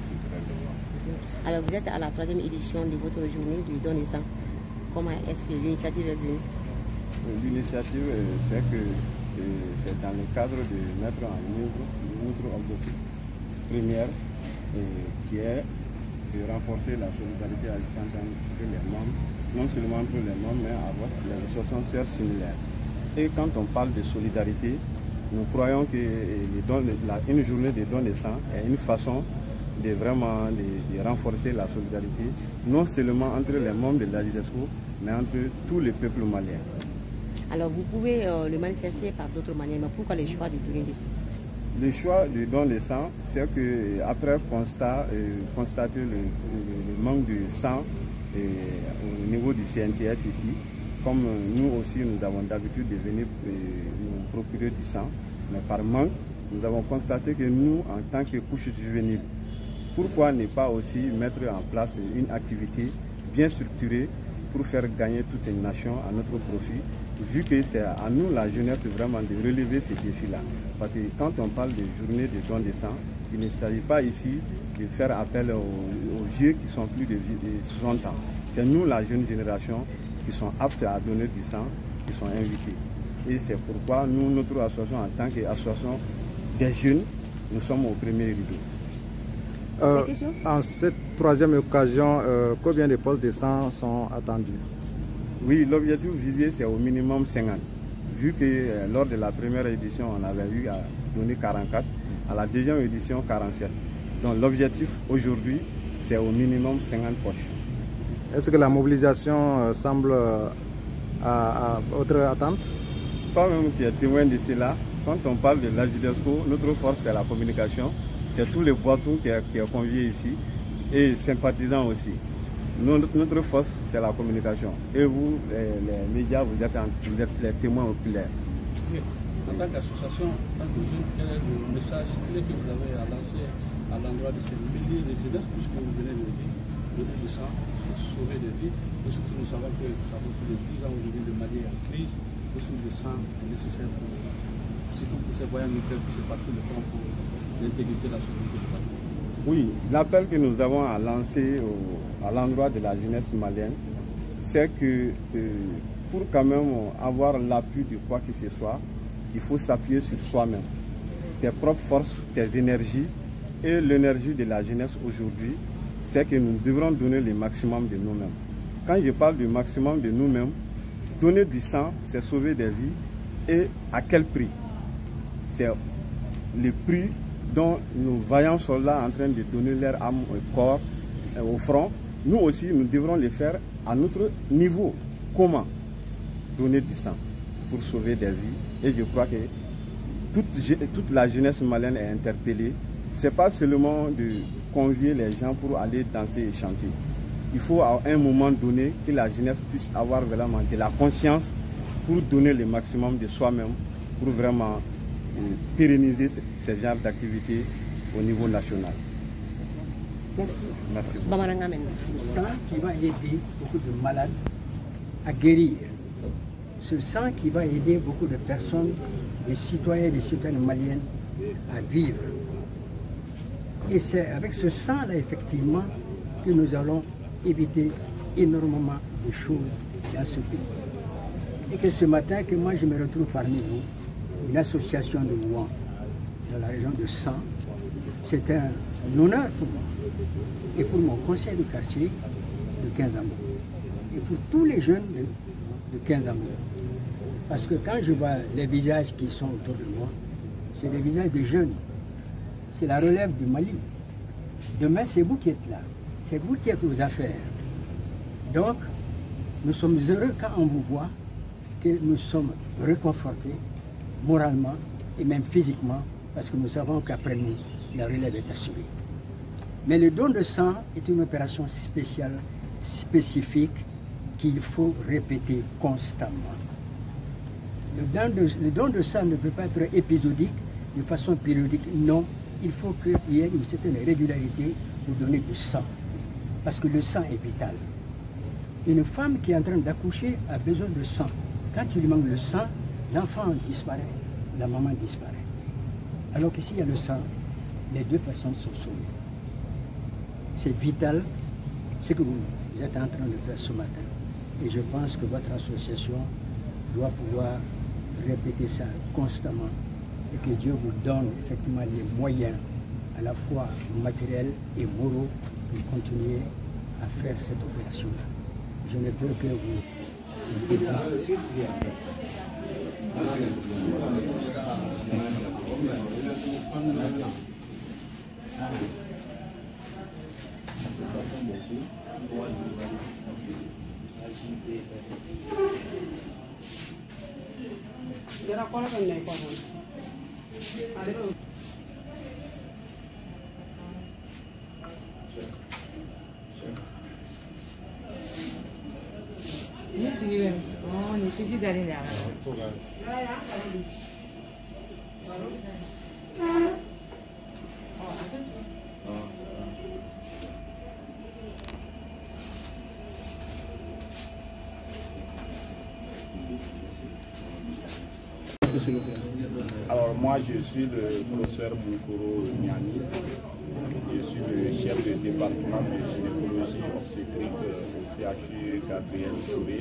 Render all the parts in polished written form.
culturel de Rouen. Alors vous êtes à la 3e édition de votre journée du don de sang. Comment est-ce que l'initiative est venue? L'initiative, c'est que c'est dans le cadre de mettre en œuvre notre objectif premier qui est de renforcer la solidarité existante entre les membres, non seulement entre les membres, mais avec les associations sœurs similaires. Et quand on parle de solidarité, nous croyons que une journée de don de sang est une façon de vraiment de renforcer la solidarité, non seulement entre les membres de l'AJDESCO, mais entre tous les peuples maliens. Alors vous pouvez le manifester par d'autres manières, mais pourquoi le choix de donner du sang? Le choix du don de sang, c'est qu'après constater le manque de sang au niveau du CNTS ici, comme nous aussi nous avons d'habitude de venir nous procurer du sang, mais par manque, nous avons constaté que nous, en tant que couche juvénile, pourquoi ne pas aussi mettre en place une activité bien structurée pour faire gagner toute une nation à notre profit, vu que c'est à nous, la jeunesse, vraiment de relever ces défis-là. Parce que quand on parle de journée de don de sang, il ne s'agit pas ici de faire appel aux vieux qui sont plus de 60 ans. C'est nous, la jeune génération, qui sont aptes à donner du sang, qui sont invités. Et c'est pourquoi nous, notre association, en tant qu'association des jeunes, nous sommes au premier rideau. En cette 3e occasion, combien de postes de sang sont attendus? Oui, l'objectif visé, c'est au minimum 50. Vu que lors de la première édition, on avait eu à donner 44, à la deuxième édition, 47. Donc l'objectif aujourd'hui, c'est au minimum 50 poches. Est-ce que la mobilisation semble à votre attente? Toi-même, tu es témoin de cela. Quand on parle de l'AJDESCO, notre force, c'est la communication. C'est tous les boissons qui sont conviés ici et sympathisants aussi. Notre force, c'est la communication. Et vous, les médias, vous êtes les témoins oculaires. Oui. En tant qu'association, en tant que jeune, quel est le message que vous avez à lancer à l'endroit de ces milliers de jeunesses, puisque vous venez de le dire, donner du sang, sauver des vies. Et surtout, nous savons que ça fait plus de 10 ans aujourd'hui le Mali est en crise. Aussi, le sang est nécessaire surtout pour ces voyants militaires qui se battent le camp pour l'intégrité de la sécurité du Mali. Oui, l'appel que nous avons à lancer à l'endroit de la jeunesse malienne, c'est que pour quand même avoir l'appui de quoi que ce soit, il faut s'appuyer sur soi-même. Tes propres forces, tes énergies et l'énergie de la jeunesse aujourd'hui, c'est que nous devrons donner le maximum de nous-mêmes. Quand je parle du maximum de nous-mêmes, donner du sang, c'est sauver des vies. Et à quel prix? C'est le prix dont nos vaillants soldats en train de donner leur âme au corps, au front. Nous aussi, nous devrons le faire à notre niveau. Comment? Donner du sang pour sauver des vies. Et je crois que toute la jeunesse malienne est interpellée. Ce n'est pas seulement de convier les gens pour aller danser et chanter. Il faut à un moment donné que la jeunesse puisse avoir vraiment de la conscience pour donner le maximum de soi-même, pour vraiment pérenniser ce genre d'activité au niveau national. Merci. Merci. Le sang qui va aider beaucoup de malades à guérir. Ce sang qui va aider beaucoup de personnes, des citoyens et des citoyennes maliennes à vivre. Et c'est avec ce sang-là, effectivement, que nous allons éviter énormément de choses dans ce pays. Et que ce matin, que moi je me retrouve parmi vous, une association de Rouen, dans la région de Sang, c'est un honneur pour moi et pour mon conseil de quartier de 15 amours et pour tous les jeunes de 15 amours. Parce que quand je vois les visages qui sont autour de moi, c'est des visages de jeunes. C'est la relève du Mali. Demain, c'est vous qui êtes là. C'est vous qui êtes aux affaires. Donc, nous sommes heureux quand on vous voit, que nous sommes réconfortés moralement et même physiquement, parce que nous savons qu'après nous, la relève est assurée. Mais le don de sang est une opération spéciale, spécifique, qu'il faut répéter constamment. Le don de sang ne peut pas être épisodique, de façon périodique. Non, il faut qu'il y ait une certaine régularité pour donner du sang. Parce que le sang est vital. Une femme qui est en train d'accoucher a besoin de sang. Quand tu lui manques le sang, l'enfant disparaît, la maman disparaît. Alors que s'il y a le sang, les deux personnes sont sauvées. C'est vital ce que vous êtes en train de faire ce matin. Et je pense que votre association doit pouvoir répéter ça constamment et que Dieu vous donne effectivement les moyens à la fois matériels et moraux pour continuer à faire cette opération-là. Je ne peux que vous... Alors moi je suis le professeur Moukoro Niani, je suis le chef de département de gynécologie obstétrique au CHU Gabriel Touré.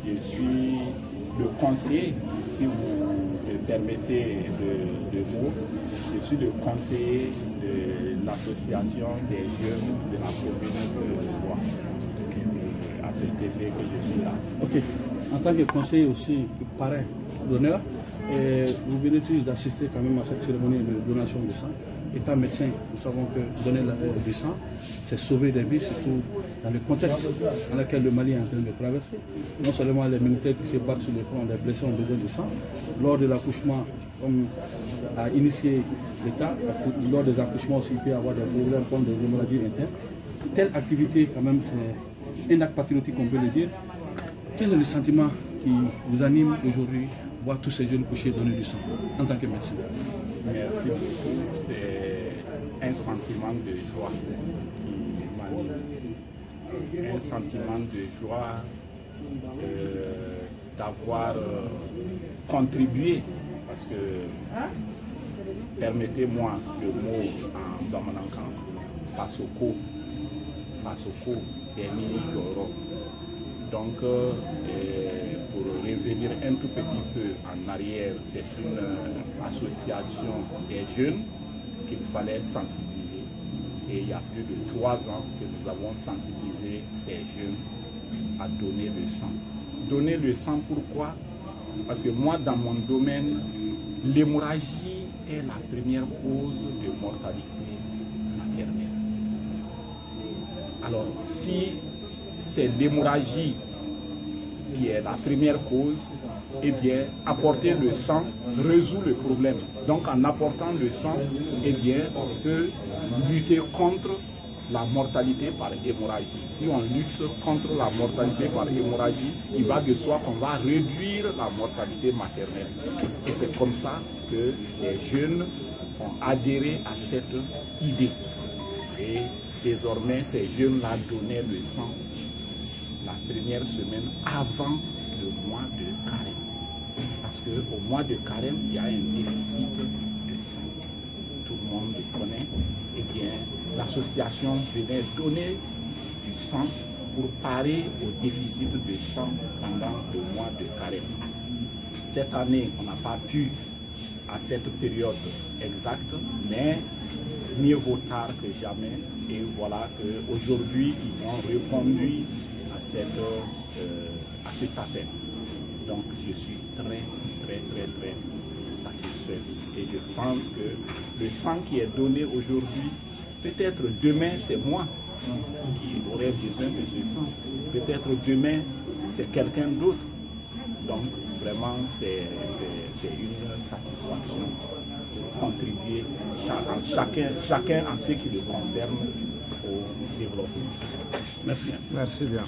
Je suis le conseiller, si vous me permettez de mots, je suis le conseiller de l'association des jeunes de la commune de Bois. À cet effet que je suis là. Ok. En tant que conseiller aussi, parrain d'honneur, vous venez tous d'assister quand même à cette cérémonie de donation de sang. Étant médecin, nous savons que donner du sang, c'est sauver des vies, surtout dans le contexte dans lequel le Mali est en train de traverser. Non seulement les militaires qui se battent sur le front, les blessés ont besoin de sang. Lors de l'accouchement, comme a initié l'État, lors des accouchements aussi, il peut y avoir des problèmes comme des hémorragies internes. Telle activité, quand même, c'est un acte patriotique, on peut le dire. Quel est le sentiment qui vous anime aujourd'hui, voir tous ces jeunes couchés donner du sang en tant que médecin? Merci beaucoup. C'est un sentiment de joie qui m'anime. Un sentiment de joie d'avoir contribué, parce que, permettez-moi le mot en Bamanankan, Fasoko, Beni Yoro. Donc, pour revenir un tout petit peu en arrière, c'est une association des jeunes qu'il fallait sensibiliser. Et il y a plus de 3 ans que nous avons sensibilisé ces jeunes à donner le sang. Donner le sang, pourquoi? Parce que moi, dans mon domaine, l'hémorragie est la première cause de mortalité maternelle. Alors, si c'est l'hémorragie qui est la première cause, eh bien, apporter le sang résout le problème. Donc, en apportant le sang, eh bien, on peut lutter contre la mortalité par hémorragie. Si on lutte contre la mortalité par hémorragie, il va de soi qu'on va réduire la mortalité maternelle. Et c'est comme ça que les jeunes ont adhéré à cette idée. Et désormais, ces jeunes-là donnaient le sang la première semaine avant le mois de carême. Parce qu'au mois de carême, il y a un déficit de sang. Tout le monde le connaît. Eh bien, l'association venait donner du sang pour parer au déficit de sang pendant le mois de carême. Cette année, on n'a pas pu à cette période exacte, mais mieux vaut tard que jamais. Et voilà qu'aujourd'hui, ils ont répondu à cet appel. Donc, je suis très satisfait. Et je pense que le sang qui est donné aujourd'hui, peut-être demain, c'est moi qui aurais besoin de ce sang. Peut-être demain, c'est quelqu'un d'autre. Donc, vraiment, c'est une satisfaction pour contribuer chacun en ce qui le concerne au développement. Merci bien.